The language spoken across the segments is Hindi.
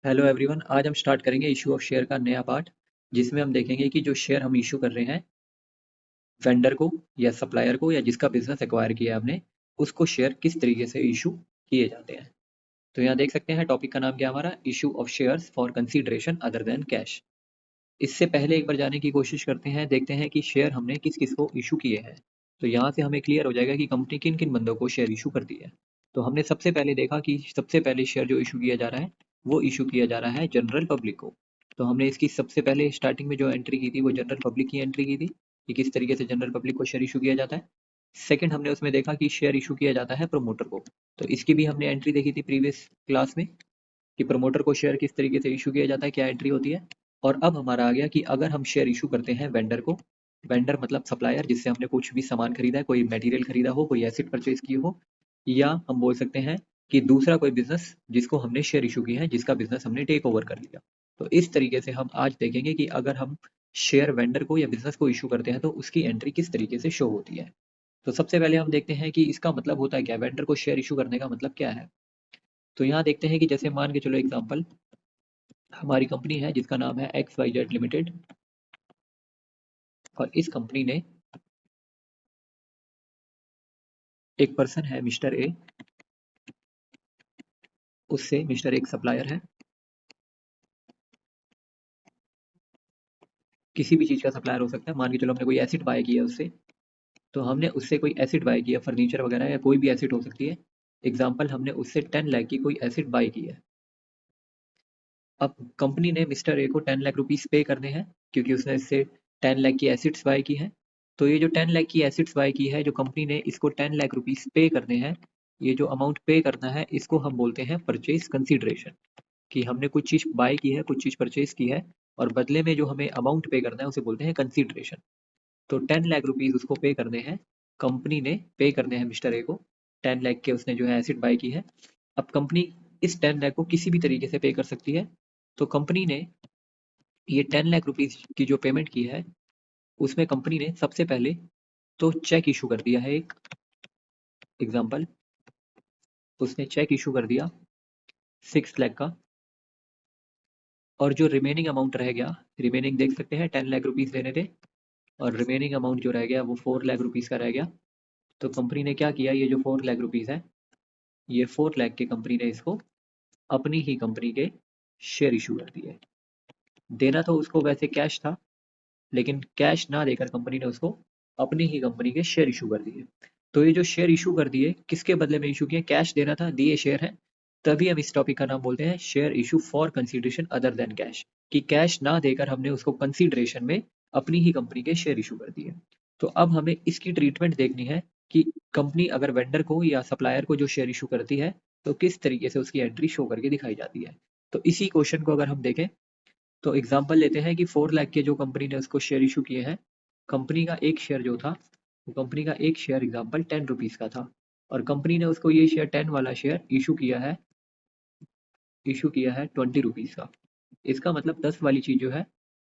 हेलो एवरीवन, आज हम स्टार्ट करेंगे इशू ऑफ शेयर का नया पार्ट, जिसमें हम देखेंगे कि जो शेयर हम इशू कर रहे हैं वेंडर को या सप्लायर को या जिसका बिजनेस एक्वायर किया है हमने, उसको शेयर किस तरीके से इशू किए जाते हैं। तो यहाँ देख सकते हैं टॉपिक का नाम क्या है हमारा, issue of shares for consideration other than cash. इससे पहले एक बार जाने की कोशिश करते हैं, देखते हैं कि शेयर हमने किस किस को इशू किए हैं। तो यहाँ से हमें क्लियर हो जाएगा कि कंपनी किन किन बंदों को शेयर इशू करती है। तो हमने सबसे पहले देखा कि सबसे पहले शेयर जो इशू किया जा रहा है वो इशू किया जा रहा है जनरल पब्लिक को। तो हमने इसकी सबसे पहले स्टार्टिंग में जो एंट्री की थी वो जनरल पब्लिक की एंट्री की थी कि किस तरीके से जनरल पब्लिक को शेयर इशू किया जाता है। सेकंड हमने उसमें देखा कि शेयर इशू किया जाता है प्रमोटर को। तो इसकी भी हमने एंट्री देखी थी प्रीवियस क्लास में कि प्रमोटर को शेयर किस तरीके से इशू किया जाता है, क्या एंट्री होती है। और अब हमारा आ गया कि अगर हम शेयर इशू करते हैं वेंडर को, वेंडर मतलब सप्लायर जिससे हमने कुछ भी सामान खरीदा है, कोई मटेरियल खरीदा हो, कोई एसेट परचेज की हो, या हम बोल सकते हैं कि दूसरा कोई बिजनेस जिसको हमने शेयर इशू किया है, जिसका बिजनेस हमने टेक ओवर कर लिया। तो इस तरीके से हम आज देखेंगे कि अगर हम शेयर वेंडर को या बिजनेस को इशू करते हैं तो उसकी एंट्री किस तरीके से शो होती है। तो सबसे पहले हम देखते हैं कि इसका मतलब होता है क्या, वेंडर को शेयर इशू करने का मतलब क्या है। तो यहाँ देखते हैं कि जैसे मान के चलो एग्जांपल, हमारी कंपनी है जिसका नाम है एक्स वाई जेड लिमिटेड, और इस कंपनी ने एक पर्सन है मिस्टर ए, उससे मिस्टर एक सप्लायर है, किसी भी चीज़ का सप्लायर हो सकता है। मान के चलो हमने कोई एसिड बाय किया उससे, तो हमने उससे कोई एसिड बाय किया, फर्नीचर वगैरह या कोई भी एसिड हो सकती है। एग्जाम्पल, हमने उससे 10 लाख की कोई एसिड बाय की है। अब कंपनी ने मिस्टर ए को 10 लाख रुपीज पे करने हैं क्योंकि उसने इससे 10 लाख की एसिड्स बाय की है। तो ये जो 10 लाख की एसिड्स बाय की है, जो कंपनी ने इसको 10 लाख रुपीज पे करने हैं, ये जो अमाउंट पे करना है इसको हम बोलते हैं परचेज कंसिडरेशन। कि हमने कुछ चीज़ बाय की है, कुछ चीज़ परचेज की है, और बदले में जो हमें अमाउंट पे करना है उसे बोलते हैं कंसिडरेशन। तो 10 लाख रुपीज उसको पे करने हैं, कंपनी ने पे करने हैं मिस्टर ए को। 10 लाख के उसने जो है एसिड बाय की है। अब कंपनी इस 10 लाख को किसी भी तरीके से पे कर सकती है। तो कंपनी ने ये 10 लाख रुपीज की जो पेमेंट की है, उसमें कंपनी ने सबसे पहले तो चेक इशू कर दिया है एक। एग्जाम्पल, उसने चेक इशू कर दिया 6 लाख का, और जो रिमेनिंग अमाउंट रह गया, रिमेनिंग देख सकते हैं 10 लाख रुपीज लेने थे, और रिमेनिंग अमाउंट जो रह गया वो 4 लाख रुपीज का रह गया। तो कंपनी ने क्या किया, ये जो 4 लाख रुपीज है, ये 4 लाख के कंपनी ने इसको अपनी ही कंपनी के शेयर इशू कर दिए। देना तो उसको वैसे कैश था, लेकिन कैश ना देकर कंपनी ने उसको अपनी ही कंपनी के शेयर इशू कर दिए। तो ये जो शेयर इशू कर दिए, किसके बदले में इशू किए, कैश देना था, दिए शेयर है। तभी हम इस टॉपिक का नाम बोलते हैं share issue for consideration other than cash, कि कैश ना देकर हमने उसको कंसीडरेशन में अपनी ही कंपनी के शेयर इशू कर दिए। तो अब हमें इसकी ट्रीटमेंट देखनी है कि कंपनी अगर वेंडर को या सप्लायर को जो शेयर इशू करती है, तो किस तरीके से उसकी एंट्री शो करके दिखाई जाती है। तो इसी क्वेश्चन को अगर हम देखें, तो एग्जाम्पल लेते हैं कि 4 लाख के जो कंपनी ने उसको शेयर इशू किए हैं, कंपनी का एक शेयर जो था, वो कंपनी का एक शेयर एग्जाम्पल 10 रुपीज का था, और कंपनी ने उसको ये शेयर 10 वाला शेयर इशू किया है 20 रुपीज का। इसका मतलब 10 वाली चीज जो है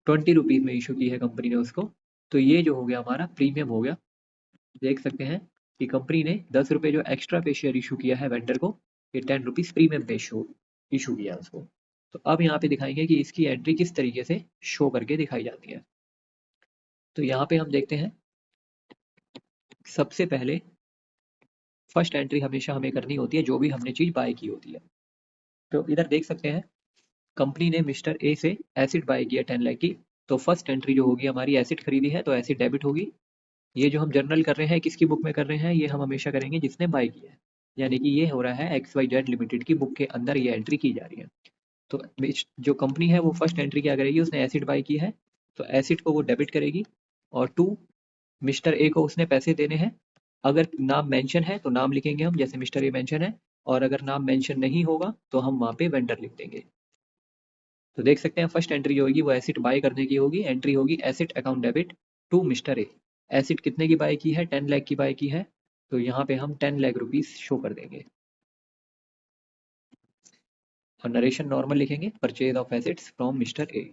20 रुपीज में इशू की है कंपनी ने उसको। तो ये जो हो गया हमारा प्रीमियम हो गया। देख सकते हैं कि कंपनी ने 10 रुपये जो एक्स्ट्रा पे शेयर इशू किया है वेंडर को, ये 10 रुपीज प्रीमियम पे इशू किया उसको। तो अब यहाँ पे दिखाएंगे कि इसकी एंट्री किस तरीके से शो करके दिखाई जाती है। तो यहाँ पे हम देखते हैं, सबसे पहले फर्स्ट एंट्री हमेशा हमें करनी होती है जो भी हमने चीज बाय की होती है। तो इधर देख सकते हैं, कंपनी ने मिस्टर ए से एसिड बाय किया 10 लाख की। तो फर्स्ट एंट्री जो होगी हमारी, एसिड खरीदी है तो एसिड डेबिट होगी। ये जो हम जर्नल कर रहे हैं किसकी बुक में कर रहे हैं, ये हम हमेशा करेंगे जिसने बाय किया है, यानी कि ये हो रहा है एक्स वाई जेड लिमिटेड की बुक के अंदर ये एंट्री की जा रही है। तो जो कंपनी है वो फर्स्ट एंट्री क्या करेगी, उसने एसिड बाय की है, तो एसिड को वो डेबिट करेगी। और टू, मिस्टर ए को उसने पैसे देने हैं। अगर नाम मेंशन है तो नाम लिखेंगे हम, जैसे मिस्टर ए मेंशन है, और अगर नाम मेंशन नहीं होगा तो हम वहाँ पे वेंडर लिख देंगे। तो देख सकते हैं फर्स्ट एंट्री जो होगी वो एसिड बाय करने की होगी, एंट्री होगी assets account debit to mister A. Assets कितने की बाय की है, 10 लाख की बाय की है, तो यहाँ पे हम 10 लाख रुपीज शो कर देंगे, और नरेशन नॉर्मल लिखेंगे, purchase of acids from mister A.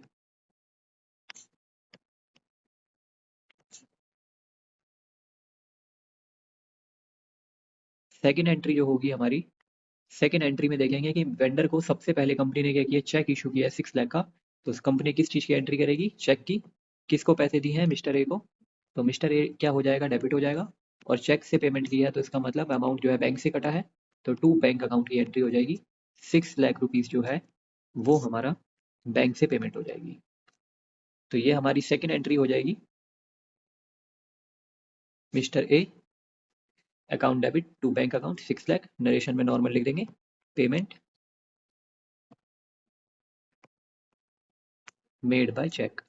Second entry जो होगी हमारी, सेकेंड एंट्री में देखेंगे कि वेंडर को सबसे पहले कंपनी ने क्या किया, चेक इशू किया है 6 लाख का। तो उस कंपनी किस चीज़ की एंट्री करेगी, चेक की। किसको पैसे दिए हैं, मिस्टर ए को। तो मिस्टर ए क्या हो जाएगा, डेबिट हो जाएगा। और चेक से पेमेंट किया है तो इसका मतलब अमाउंट जो है बैंक से कटा है, तो टू बैंक अकाउंट की एंट्री हो जाएगी। 6 लाख रुपीज़ जो है वो हमारा बैंक से पेमेंट हो जाएगी। तो ये हमारी सेकेंड एंट्री हो जाएगी। Mister A account debit to bank account 6 lakh, narration में नॉर्मल लिख देंगे, पेमेंट मेड बाय चेक।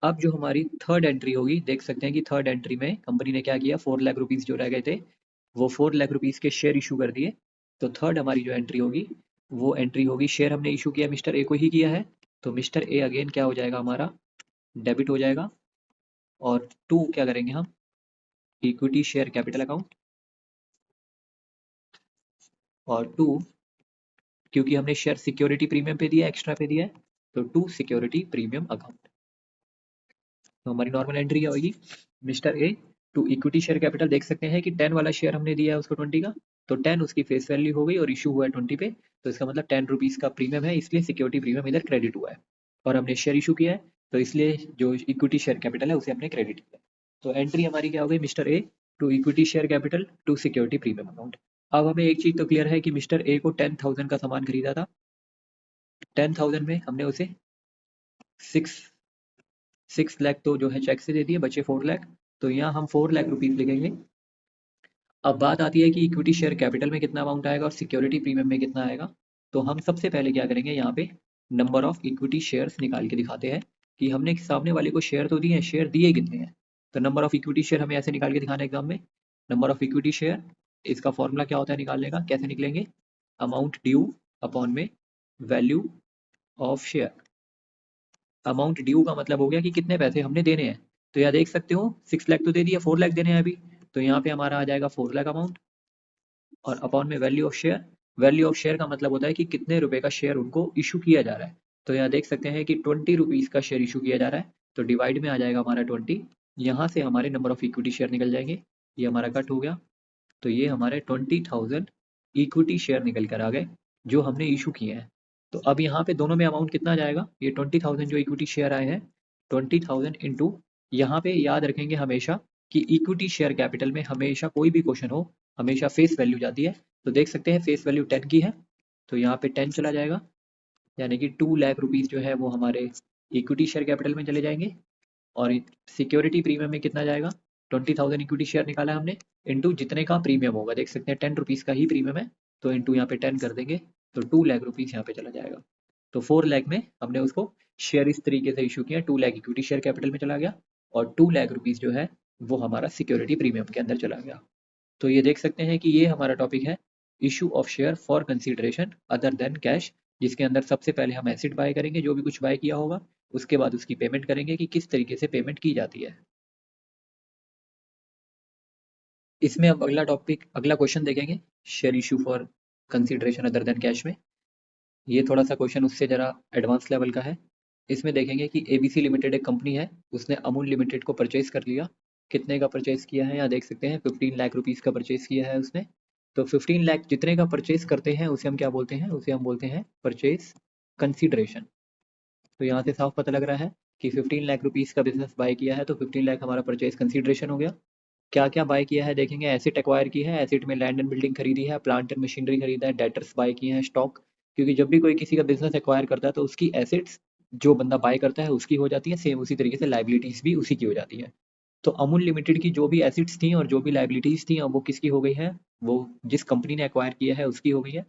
अब जो हमारी थर्ड एंट्री होगी, देख सकते हैं कि थर्ड एंट्री में कंपनी ने क्या किया, 4 लाख रुपीज़ जो रह गए थे वो 4 लाख रुपीज़ के शेयर इशू कर दिए। तो थर्ड हमारी जो एंट्री होगी वो एंट्री होगी, शेयर हमने इशू किया मिस्टर ए को ही किया है, तो मिस्टर ए अगेन क्या हो जाएगा, हमारा डेबिट हो जाएगा। और टू क्या करेंगे हम, इक्विटी शेयर कैपिटल अकाउंट। और टू, क्योंकि हमने शेयर सिक्योरिटी प्रीमियम पे दिया, एक्स्ट्रा पे दिया है, तो टू सिक्योरिटी प्रीमियम अकाउंट। तो हमारी नॉर्मल एंट्री क्या होगी, mister A to equity share capital. देख सकते हैं कि 10 वाला शेयर हमने दिया है उसको 20 का, तो 10 उसकी फेस वैल्यू हो गई और इशू हुआ है 20 पे, तो इसका मतलब 10 रुपीज़ का प्रीमियम है, इसलिए सिक्योरिटी प्रीमियम इधर क्रेडिट हुआ है। और हमने शेयर इशू किया है, तो इसलिए जो इक्विटी शेयर कैपिटल है उसे हमने क्रेडिट किया। तो एंट्री हमारी क्या हो गई, mister A to equity share capital to security premium account. अब हमें एक चीज़ तो क्लियर है कि मिस्टर ए को 10,000 का सामान खरीदा था, 10,000 में हमने उसे 6 लाख तो जो है चेक से दे दिए, बचे 4 लाख। तो यहाँ हम 4 लाख रुपीज़ लिखेंगे। अब बात आती है कि इक्विटी शेयर कैपिटल में कितना अमाउंट आएगा और सिक्योरिटी प्रीमियम में कितना आएगा। तो हम सबसे पहले क्या करेंगे, यहाँ पे नंबर ऑफ इक्विटी शेयर्स निकाल के दिखाते हैं कि हमने सामने वाले को शेयर तो दिए हैं, शेयर दिए कितने हैं। तो नंबर ऑफ इक्विटी शेयर हमें ऐसे निकाल के दिखाना है एग्जाम में, नंबर ऑफ इक्विटी शेयर, इसका फॉर्मूला क्या होता है निकालने का, कैसे निकलेंगे, अमाउंट ड्यू अपॉन में value of share. Amount due का मतलब हो गया कि कितने पैसे हमने देने हैं। तो यहाँ देख सकते हो 6 लाख तो दे दिया, 4 लाख देने हैं अभी, तो यहाँ पे हमारा आ जाएगा 4 लाख अमाउंट। और अपॉन में value of share, value of share का मतलब होता है कि कितने रुपए का शेयर उनको इशू किया जा रहा है। तो यहाँ देख सकते हैं कि 20 रुपीज़ का शेयर इशू किया जा रहा है, तो डिवाइड में आ जाएगा हमारा 20। यहाँ से हमारे नंबर ऑफ इक्विटी शेयर निकल जाएंगे, ये हमारा कट हो गया। तो ये हमारे 20,000 इक्विटी शेयर निकल कर आ गए जो हमने इशू किए हैं। तो अब यहाँ पे दोनों में अमाउंट कितना जाएगा, ये 20,000 जो इक्विटी शेयर आए हैं, 20,000 इंटू, यहाँ पे याद रखेंगे हमेशा कि इक्विटी शेयर कैपिटल में हमेशा कोई भी क्वेश्चन हो हमेशा फेस वैल्यू जाती है। तो देख सकते हैं फेस वैल्यू 10 की है, तो यहाँ पे 10 चला जाएगा, यानी कि 2 लाख रुपीज़ जो है वो हमारे इक्विटी शेयर कैपिटल में चले जाएंगे। और सिक्योरिटी प्रीमियम में कितना जाएगा, 20,000 इक्विटी शेयर निकाला है हमने, इंटू जितने का प्रीमियम होगा, देख सकते हैं 10 रुपीज़ का ही प्रीमियम है, तो इंटू यहाँ पे 10 कर देंगे, तो 2 लाख रुपीज़ यहाँ पे चला जाएगा। तो 4 लाख में हमने उसको शेयर इस तरीके से इशू किया, 2 लाख इक्विटी शेयर कैपिटल में चला गया और 2 लाख रुपीज़ जो है वो हमारा सिक्योरिटी प्रीमियम के अंदर चला गया। तो ये देख सकते हैं कि ये हमारा टॉपिक है issue of share for consideration other than cash, जिसके अंदर सबसे पहले हम एसिड बाय करेंगे जो भी कुछ बाय किया होगा, उसके बाद उसकी पेमेंट करेंगे कि किस तरीके से पेमेंट की जाती है। इसमें अब अगला टॉपिक, अगला क्वेश्चन देखेंगे, share issue for consideration other than cash में। ये थोड़ा सा क्वेश्चन उससे ज़रा एडवांस लेवल का है। इसमें देखेंगे कि एबीसी लिमिटेड एक कंपनी है, उसने अमूल लिमिटेड को परचेज कर लिया। कितने का परचेज किया है, यहाँ देख सकते हैं 15 लाख रुपीज़ का परचेज किया है उसने। तो 15 लाख जितने का परचेज करते हैं उसे हम क्या बोलते हैं, उसे हम बोलते हैं परचेज कंसीडरेशन। तो यहाँ से साफ पता लग रहा है कि 15 लाख रुपीज़ का बिजनेस बाय किया है, तो 15 लाख हमारा परचेज कंसीडरेशन हो गया। क्या क्या बाय किया है देखेंगे, एसेट एक्वायर की है, एसेट में लैंड एंड बिल्डिंग खरीदी है, प्लांट एंड मशीनरी खरीदा है, डेटर्स बाय किए हैं, स्टॉक। क्योंकि जब भी कोई किसी का बिजनेस एक्वायर करता है तो उसकी एसेट्स जो बंदा बाय करता है उसकी हो जाती है, सेम उसी तरीके से लाइबिलिटीज भी उसी की हो जाती है। तो अमूल लिमिटेड की जो भी एसेट्स थी और जो भी लाइबिलिटीज थी वो किसकी हो गई है, वो जिस कंपनी ने एक्वायर किया है उसकी हो गई है।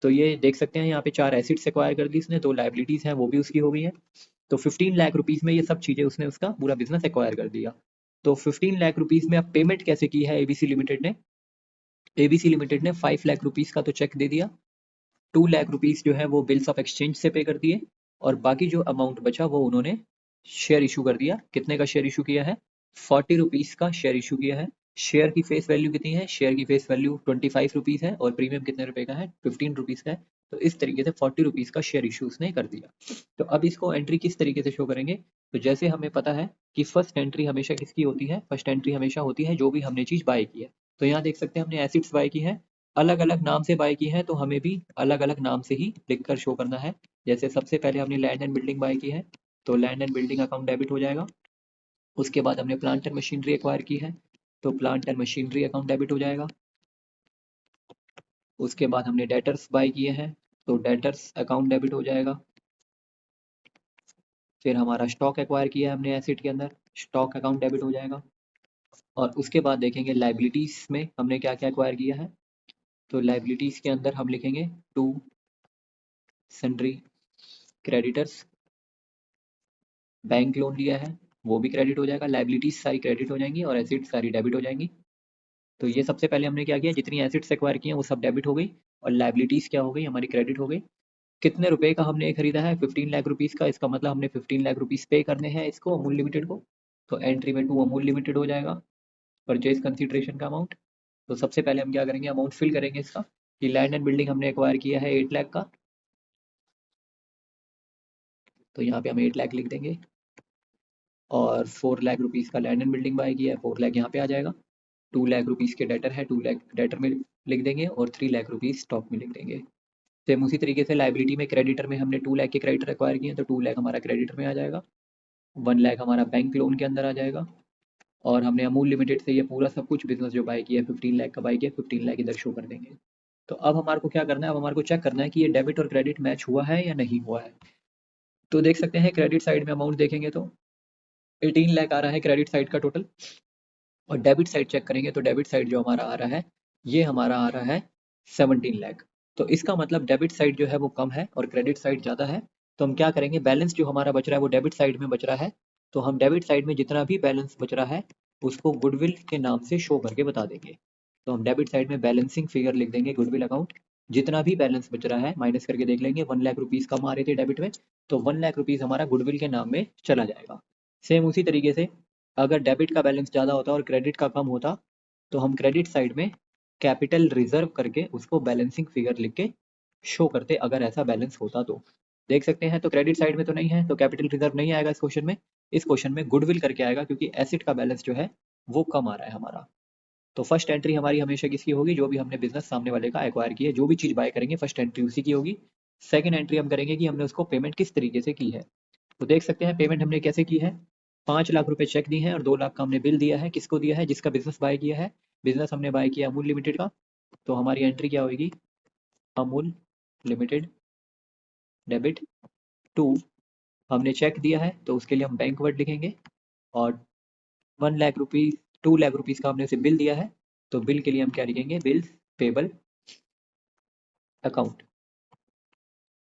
तो ये देख सकते हैं यहाँ पे 4 एसेट्स एक्वायर कर दी इसने, 2 लाइबिलिटीज हैं वो भी उसकी हो गई है। तो 15 लाख रुपीज में ये सब चीजें उसने उसका पूरा बिजनेस एक्वायर कर दिया। तो 15 लाख रुपीज में अब पेमेंट कैसे की है एबीसी लिमिटेड ने, एबीसी लिमिटेड ने 5 लाख रुपीज का तो चेक दे दिया, 2 लाख रुपीज जो है वो बिल्स ऑफ एक्सचेंज से पे कर दिए, और बाकी जो अमाउंट बचा वो उन्होंने शेयर इशू कर दिया। कितने का शेयर इशू किया है, 40 रुपीज का शेयर इशू किया है। शेयर की फेस वैल्यू कितनी है, शेयर की फेस वैल्यू 25 रुपीज़ है और प्रीमियम कितने रुपए का है, 15 रुपीज़ का है। तो इस तरीके से 40 रुपीज़ का शेयर इशू उसने कर दिया। तो अब इसको एंट्री किस तरीके से शो करेंगे, तो जैसे हमें पता है कि फर्स्ट एंट्री हमेशा किसकी होती है, फर्स्ट एंट्री हमेशा होती है जो भी हमने चीज़ बाय की है। तो यहाँ देख सकते हैं हमने एसिड्स बाय की है, अलग अलग नाम से बाय की है, तो हमें भी अलग अलग नाम से ही लिख कर शो करना है। जैसे सबसे पहले हमने लैंड एंड बिल्डिंग बाय की है, तो land and building account debit हो जाएगा। उसके बाद हमने प्लांट एंड मशीनरी एक्वायर की है, तो plant and machinery account debit हो जाएगा। उसके बाद हमने डेटर्स बाय किए हैं, तो डेटर्स अकाउंट डेबिट हो जाएगा। फिर हमारा स्टॉक एक्वायर किया है हमने एसिड के अंदर, स्टॉक अकाउंट डेबिट हो जाएगा। और उसके बाद देखेंगे लाइबिलिटीज में हमने क्या क्या एक्वायर किया है, तो लाइबिलिटीज के अंदर हम लिखेंगे to sundry creditors, bank loan लिया है वो भी क्रेडिट हो जाएगा, लाइबिलिटीज सारी क्रेडिट हो जाएंगी और एसिड सारी डेबिट हो जाएंगी। तो ये सबसे पहले हमने क्या किया, जितनी एसिड्स एक्वायर की हैं वो सब डेबिट हो गई और लाइबिलिटीज क्या हो गई, हमारी क्रेडिट हो गई। कितने रुपए का हमने खरीदा है, 15 लाख रुपीस का, इसका मतलब हमने 15 लाख रुपीस पे करने हैं इसको अमूल लिमिटेड को। तो एंट्री में टू अमूल लिमिटेड हो जाएगा, परचेज कंसिडरेशन का अमाउंट। तो सबसे पहले हम क्या करेंगे, अमाउंट फिल करेंगे इसका, कि लैंड एंड बिल्डिंग हमने एक्वायर किया है 8 लाख का, तो यहाँ पे हम 8 लाख लिख देंगे। और 4 लाख रुपीस का लैंड एंड बिल्डिंग बाय किया है, 4 लाख यहाँ पे आ जाएगा। 2 लाख रुपीस के डेटर है, 2 लाख डेटर में लिख देंगे और 3 लाख रुपीस स्टॉक में लिख देंगे। सेम उसी तरीके से लाइबिलिटी में क्रेडिटर में हमने 2 लाख के क्रेडिटर एक्वायर किए हैं, तो 2 लाख हमारा क्रेडिटर में आ जाएगा, 1 लाख हमारा बैंक लोन के अंदर आ जाएगा। और हमने अमूल लिमिटेड से ये पूरा सब कुछ बिजनेस जो बाय किया है 15 लाख का बाय किया, 15 लाख इधर शो कर देंगे। तो अब हमारे को क्या करना है, अब हमारे को चेक करना है कि ये डेबिट और क्रेडिट मैच हुआ है या नहीं हुआ है। तो देख सकते हैं क्रेडिट साइड में अमाउंट देखेंगे तो 18 लाख आ रहा है क्रेडिट साइड का टोटल, और डेबिट साइड चेक करेंगे तो डेबिट साइड जो हमारा आ रहा है, ये हमारा आ रहा है 17 लाख। तो इसका मतलब डेबिट साइड जो है वो कम है और क्रेडिट साइड ज़्यादा है। तो हम क्या करेंगे, बैलेंस जो हमारा बच रहा है वो डेबिट साइड में बच रहा है, तो हम डेबिट साइड में जितना भी बैलेंस बच रहा है उसको गुडविल के नाम से शो करके बता देंगे। तो हम डेबिट साइड में बैलेंसिंग फिगर लिख देंगे गुडविल अकाउंट, जितना भी बैलेंस बच रहा है माइनस करके देख लेंगे। 1 लाख रुपीज़ कम आ रहे थे डेबिट में, तो 1 लाख रुपीज़ हमारा गुडविल के नाम में चला जाएगा। सेम उसी तरीके से अगर डेबिट का बैलेंस ज़्यादा होता और क्रेडिट का कम होता, तो हम क्रेडिट साइड में कैपिटल रिजर्व करके उसको बैलेंसिंग फिगर लिख के शो करते, अगर ऐसा बैलेंस होता तो। देख सकते हैं तो क्रेडिट साइड में तो नहीं है, तो कैपिटल रिजर्व नहीं आएगा इस क्वेश्चन में। इस क्वेश्चन में गुडविल करके आएगा, क्योंकि एसेट का बैलेंस जो है वो कम आ रहा है हमारा। तो फर्स्ट एंट्री हमारी हमेशा किसकी होगी, जो भी हमने बिजनेस सामने वाले का एक्वायर किया है, जो भी चीज़ बाय करेंगे फर्स्ट एंट्री उसी की होगी। सेकंड एंट्री हम करेंगे कि हमने उसको पेमेंट किस तरीके से की है। तो देख सकते हैं पेमेंट हमने कैसे की है, 5 लाख रुपए चेक दी है और 2 लाख का हमने बिल दिया है। किसको दिया है, जिसका बिजनेस बाय किया है। बिजनेस हमने बाय किया अमूल लिमिटेड का, तो हमारी एंट्री क्या होगी, अमूल लिमिटेड डेबिट टू, हमने चेक दिया है तो उसके लिए हम बैंक वर्ड लिखेंगे। और 1 लाख रुपीज 2 लाख रुपीज का हमने उसे बिल दिया है, तो बिल के लिए हम क्या लिखेंगे, बिल्स पेबल अकाउंट।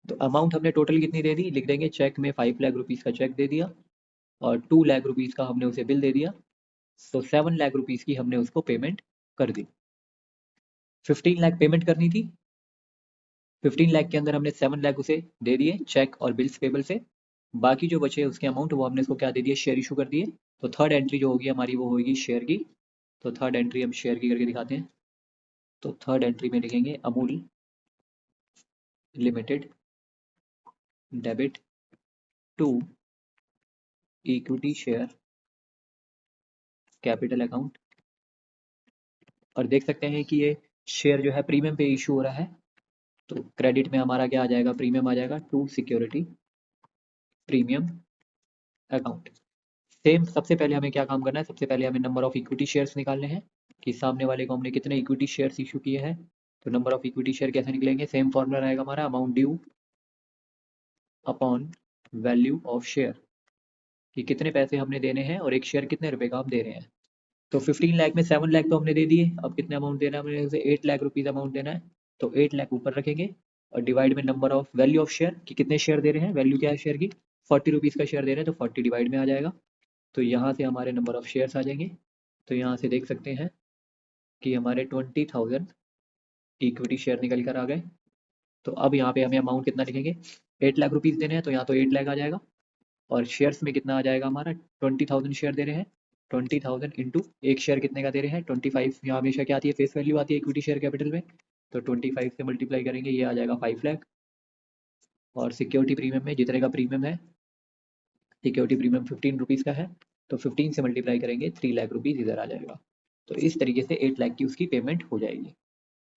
तो अमाउंट हमने टोटल कितनी दे दी, लिख देंगे चेक में 5 लाख रुपीज का चेक दे दिया और 2 लाख रुपीज का हमने उसे बिल दे दिया, तो 7 लाख रुपीज की हमने उसको पेमेंट कर दी। 15 लाख पेमेंट करनी थी, 15 लाख के अंदर हमने 7 लाख उसे दे दिए चेक और बिल्स पेबल से। बाकी जो बचे उसके अमाउंट वो हमने उसको क्या दे दिए, शेयर इशू कर दिए। तो थर्ड एंट्री जो होगी हमारी वो होगी शेयर की। तो थर्ड एंट्री हम शेयर की करके दिखाते हैं। तो थर्ड एंट्री में लिखेंगे Amul limited debit to equity share capital account. और देख सकते हैं कि ये शेयर जो है प्रीमियम पे इशू हो रहा है, तो क्रेडिट में हमारा क्या आ जाएगा, प्रीमियम आ जाएगा to security premium account. Same सबसे पहले हमें क्या काम करना है, सबसे पहले हमें नंबर ऑफ इक्विटी शेयर्स निकालने हैं कि सामने वाले को हमने कितने इक्विटी शेयर्स इशू किए हैं। तो नंबर ऑफ इक्विटी शेयर कैसे निकलेंगे, सेम फॉर्मूला रहेगा हमारा, amount due upon value of share, कि कितने पैसे हमने देने हैं और एक शेयर कितने रुपए का हम दे रहे हैं। तो 15 लाख में 7 लाख तो हमने दे दिए, अब कितने अमाउंट देना है हमने, उसे 8 लाख रुपीज अमाउंट देना है। तो 8 लाख ऊपर रखेंगे और डिवाइड में number of value of share, कि कितने शेयर दे रहे हैं, वैल्यू क्या है शेयर की, 40 रुपीज़ का शेयर दे रहे हैं, तो 40 डिवाइड में आ जाएगा। तो यहाँ से हमारे नंबर ऑफ शेयर्स आ जाएंगे। तो यहाँ से देख सकते हैं कि हमारे 20,000 इक्विटी शेयर निकल कर आ गए। तो अब यहाँ पे हमें अमाउंट कितना लिखेंगे, 8 लाख रुपीज़ देने हैं, तो यहाँ तो 8 लाख आ जाएगा। और शेयर्स में कितना आ जाएगा हमारा, 20,000 शेयर दे रहे हैं, 20,000 इंटू एक शेयर कितने का दे रहे हैं 25। यहाँ हमेशा क्या आती है, फेस वैल्यू आती है इक्विटी शेयर कैपिटल में, तो 25 से मल्टीप्लाई करेंगे, ये आ जाएगा 5 लाख। और सिक्योरिटी प्रीमियम में जितने का प्रीमियम है, सिक्योरिटी प्रीमियम 15 रुपीज़ का है, तो 15 से मल्टीप्लाई करेंगे 3 लाख रुपीज़ इधर आ जाएगा। तो इस तरीके से 8 लाख की उसकी पेमेंट हो जाएगी।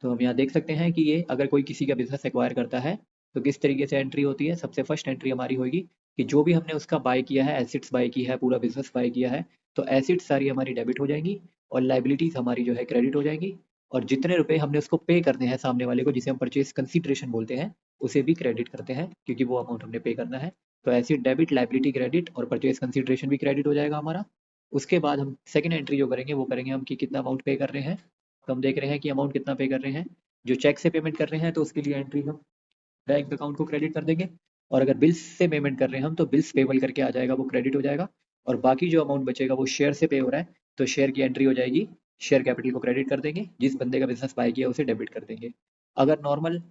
तो हम यहाँ देख सकते हैं कि ये अगर कोई किसी का बिजनेस एक्वायर करता है तो किस तरीके से एंट्री होती है। सबसे फर्स्ट एंट्री हमारी होगी कि जो भी हमने उसका बाय किया है, एसिड्स बाय की है, पूरा बिजनेस बाय किया है, तो एसिड्स सारी हमारी डेबिट हो जाएंगी और लाइबिलिटीज हमारी जो है क्रेडिट हो जाएंगी। और जितने रुपए हमने उसको पे करने हैं सामने वाले को, जिसे हम परचेज कंसीडरेशन बोलते हैं, उसे भी क्रेडिट करते हैं क्योंकि वो अमाउंट हमने पे करना है। तो एसिड डेबिट, लाइबिलिटी क्रेडिट और परचेज कंसीडरेशन भी क्रेडिट हो जाएगा हमारा। उसके बाद हम सेकंड एंट्री जो करेंगे वो करेंगे हम कि कितना अमाउंट पे कर रहे हैं। तो हम देख रहे हैं कि अमाउंट कितना पे कर रहे हैं। जो चेक से पेमेंट कर रहे हैं तो उसके लिए एंट्री हम बैंक अकाउंट को क्रेडिट कर देंगे। और अगर बिल्स से पेमेंट कर रहे हैं हम तो बिल्स पेबल करके आ जाएगा, वो क्रेडिट हो जाएगा। और बाकी जो अमाउंट बचेगा वो शेयर से पे हो रहा है, तो शेयर की एंट्री हो जाएगी, शेयर कैपिटल को क्रेडिट कर देंगे, जिस बंदे का बिजनेस बाय किया उसे डेबिट कर देंगे। अगर नॉर्मल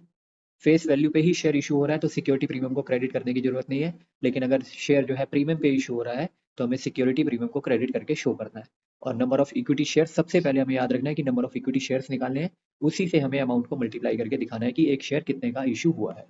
फेस वैल्यू पे ही शेयर इशू हो रहा है तो सिक्योरिटी प्रीमियम को क्रेडिट करने की जरूरत नहीं है। लेकिन अगर शेयर जो है प्रीमियम पे इशू हो रहा है तो हमें सिक्योरिटी प्रीमियम को क्रेडिट करके शो करना है। और नंबर ऑफ इक्विटी शेयर सबसे पहले हमें याद रखना है कि नंबर ऑफ इक्विटी शेयर्स निकालने हैं, उसी से हमें अमाउंट को मल्टीप्लाई करके दिखाना है कि एक शेयर कितने का इशू हुआ है।